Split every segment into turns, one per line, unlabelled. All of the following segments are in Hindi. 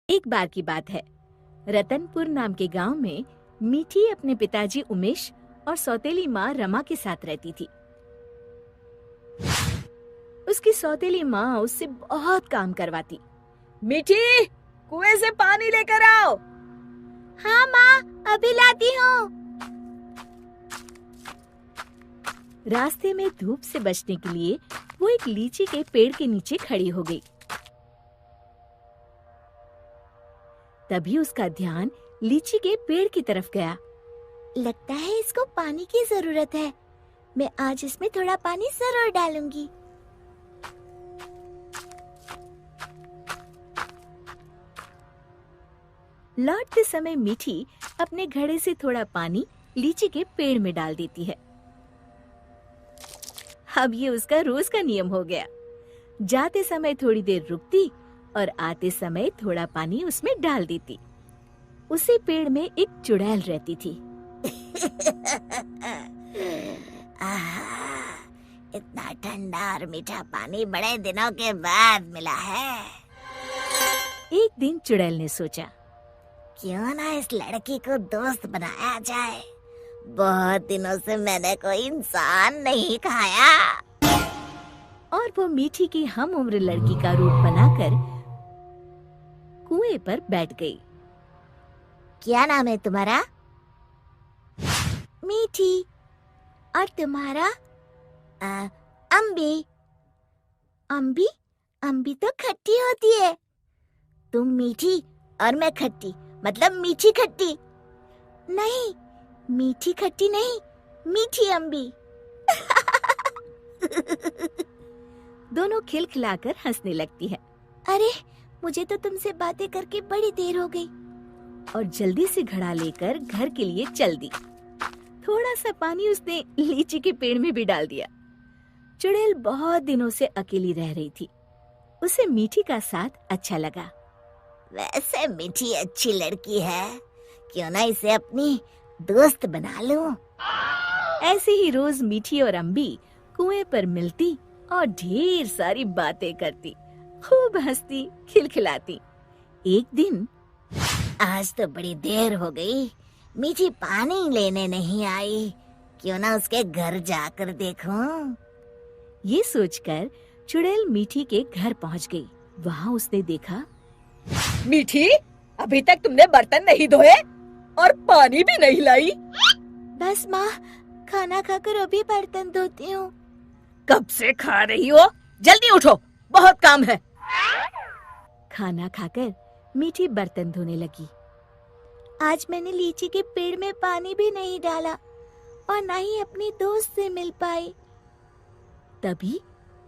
एक बार की बात है, रतनपुर नाम के गांव में मीठी अपने पिताजी उमेश और सौतेली माँ रमा के साथ रहती थी। उसकी सौतेली माँ उससे बहुत काम करवाती। मीठी, कुएं से पानी लेकर आओ। हाँ माँ, अभी लाती हूँ। रास्ते में धूप से बचने के लिए वो एक लीची के पेड़ के नीचे खड़ी हो गई। तभी उसका ध्यान लीची के पेड़ की तरफ गया। लगता है इसको पानी की जरूरत है। मैं आज इसमें थोड़ा पानी जरूर डालूंगी। लौटते समय मीठी अपने घड़े से थोड़ा पानी लीची के पेड़ में डाल देती है। अब ये उसका रोज का नियम हो गया। जाते समय थोड़ी देर रुकती और आते समय थोड़ा पानी उसमें डाल देती। उसी पेड़ में एक चुड़ैल रहती थी।
इतना ठंडा और मीठा पानी बड़े दिनों के बाद मिला है।
एक दिन चुड़ैल ने सोचा,
क्यों ना इस लड़की को दोस्त बनाया जाए। बहुत दिनों से मैंने कोई इंसान नहीं खाया।
और वो मीठी की हम उम्र लड़की का रूप बनाकर कुएं पर बैठ गई।
क्या नाम है तुम्हारा?
मीठी। और तुम्हारा?
अम्बी।
अम्बी? अम्बी तो खट्टी होती है।
तुम मीठी और मैं खट्टी, मतलब मीठी खट्टी।
नहीं, मीठी खट्टी नहीं, मीठी अम्बी। दोनों खिलखिलाकर हंसने लगती है। अरे, मुझे तो तुमसे बातें करके बड़ी देर हो गई। और जल्दी से घड़ा लेकर घर के लिए चल दी। थोड़ा सा पानी उसने लीची के पेड़ में भी डाल दिया। चुड़ैल बहुत दिनों से अकेली रह रही थी। उसे मीठी का साथ अच्छा लगा।
वैसे मीठी अच्छी लड़की है, क्यों ना इसे अपनी दोस्त बना लूं।
ऐसे ही रोज मीठी और अम्बी कुएं पर मिलती और ढेर सारी बातें करती, खूब हंसती खिलखिलाती। एक दिन,
आज तो बड़ी देर हो गई, मीठी पानी लेने नहीं आई। क्यों ना उसके घर जाकर देखूं।
ये सोचकर चुड़ैल मीठी के घर पहुंच गई। वहाँ उसने देखा,
मीठी, अभी तक तुमने बर्तन नहीं धोए और पानी भी नहीं लाई।
बस माँ, खाना खाकर अभी बर्तन धोती हूँ।
कब से खा रही हो? जल्दी उठो, बहुत काम है।
खाना खाकर मीठी बर्तन धोने लगी। आज मैंने लीची के पेड़ में पानी भी नहीं डाला और ना ही अपनी दोस्त से मिल पाई। तभी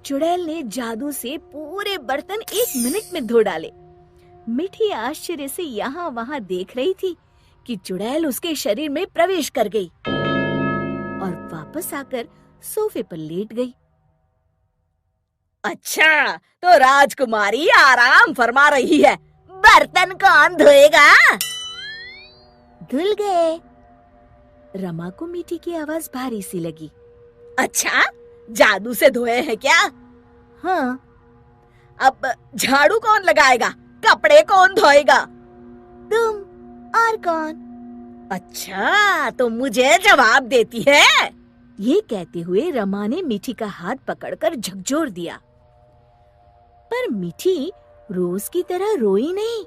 चुड़ैल ने जादू से पूरे बर्तन 1 मिनट में धो डाले। मीठी आश्चर्य से यहाँ वहाँ देख रही थी कि चुड़ैल उसके शरीर में प्रवेश कर गई और वापस आकर सोफे पर लेट गई।
अच्छा, तो राजकुमारी आराम फरमा रही है।
बर्तन कौन धोएगा?
धुल गए। रमा को मीठी की आवाज भारी सी लगी।
अच्छा, जादू से धोए हैं क्या?
हाँ।
अब झाड़ू कौन लगाएगा? कपड़े कौन धोएगा?
तुम। और कौन?
अच्छा, तो मुझे जवाब देती है।
ये कहते हुए रमा ने मीठी का हाथ पकड़कर झकझोर दिया। पर मीठी रोज की तरह रोई नहीं,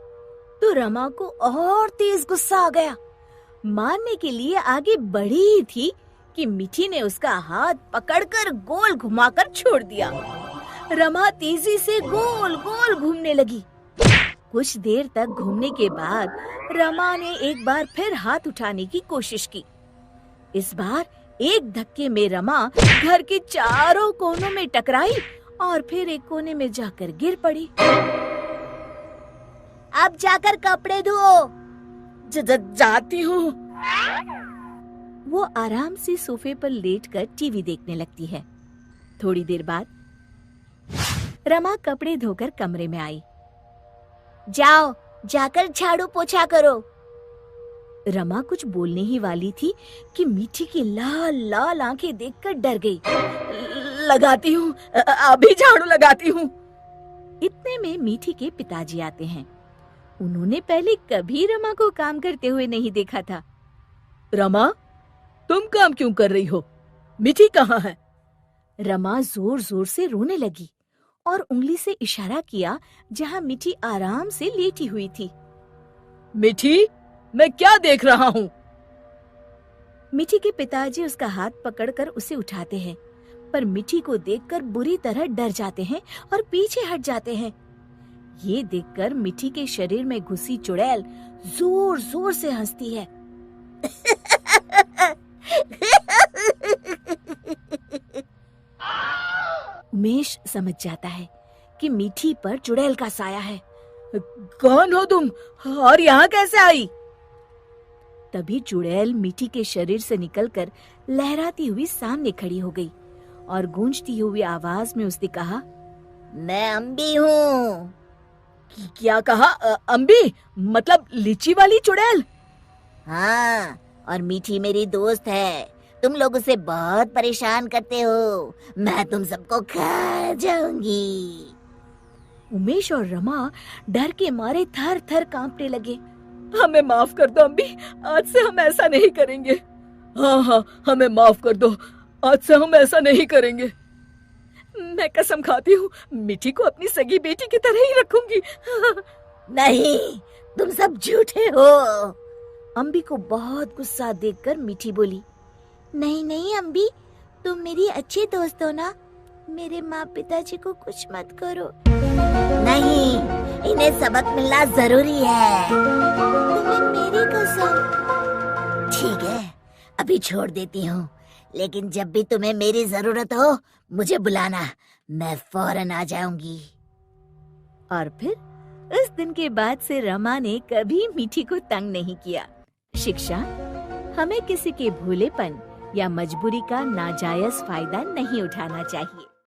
तो रमा को और तेज गुस्सा आ गया। मारने के लिए आगे बढ़ी ही थी कि मीठी ने उसका हाथ पकड़कर गोल घुमाकर छोड़ दिया। रमा तेजी से गोल गोल घूमने लगी। कुछ देर तक घूमने के बाद रमा ने एक बार फिर हाथ उठाने की कोशिश की। इस बार एक धक्के में रमा घर के चारों कोनों में टकराई और फिर एक कोने में जाकर गिर पड़ी।
अब जाकर कपड़े धो।
जाती हूँ।
वो आराम से सोफे पर लेटकर टीवी देखने लगती है। थोड़ी देर बाद रमा कपड़े धोकर कमरे में आई।
जाओ, जाकर झाड़ू पोछा करो।
रमा कुछ बोलने ही वाली थी कि मीठी की लाल लाल आंखें देखकर डर गई।
लगाती हूँ, अभी झाड़ू लगाती हूँ।
इतने में मीठी के पिताजी आते हैं। उन्होंने पहले कभी रमा को काम करते हुए नहीं देखा था।
रमा, तुम काम क्यों कर रही हो? मीठी कहाँ है?
रमा जोर जोर से रोने लगी और उंगली से इशारा किया जहां मीठी आराम से लेटी हुई थी।
मीठी, मैं क्या देख रहा हूँ?
मीठी के पिताजी उसका हाथ पकड़कर उसे उठाते हैं, पर मीठी को देखकर बुरी तरह डर जाते हैं और पीछे हट जाते हैं। ये देखकर मीठी के शरीर में घुसी चुड़ैल जोर जोर से हंसती है। उमेश समझ जाता है कि मीठी पर चुड़ैल का साया है।
कौन हो तुम और यहाँ कैसे आई?
तभी चुड़ैल मीठी के शरीर से निकलकर लहराती हुई सामने खड़ी हो गई और गूंजती हुई आवाज में उसने कहा,
मैं अम्बी हूँ।
क्या कहा? अम्बी मतलब लीची वाली चुड़ैल?
हाँ, और मीठी मेरी दोस्त है। तुम लोग उसे बहुत परेशान करते हो। मैं तुम सबको खा जाऊंगी।
उमेश और रमा डर के मारे थर थर कांपने लगे।
हमें माफ कर दो अम्बी, आज से हम ऐसा नहीं करेंगे। हाँ हाँ, हमें माफ कर दो, आज से हम ऐसा नहीं करेंगे। मैं कसम खाती हूँ मीठी को अपनी सगी बेटी की तरह ही रखूंगी।
नहीं, तुम सब झूठे हो।
अम्बी को बहुत गुस्सा देखकर मीठी बोली, नहीं नहीं अम्बी, तुम मेरी अच्छी दोस्त हो ना। मेरे माँ पिताजी को कुछ मत करो।
नहीं, इन्हें सबक मिलना जरूरी है।
तुम्हें मेरी कसम।
ठीक है, अभी छोड़ देती हूँ, लेकिन जब भी तुम्हें मेरी जरूरत हो मुझे बुलाना, मैं फौरन आ जाऊंगी।
और फिर उस दिन के बाद से रमा ने कभी मीठी को तंग नहीं किया। शिक्षा: हमें किसी के भोलेपन या मजबूरी का नाजायज फायदा नहीं उठाना चाहिए।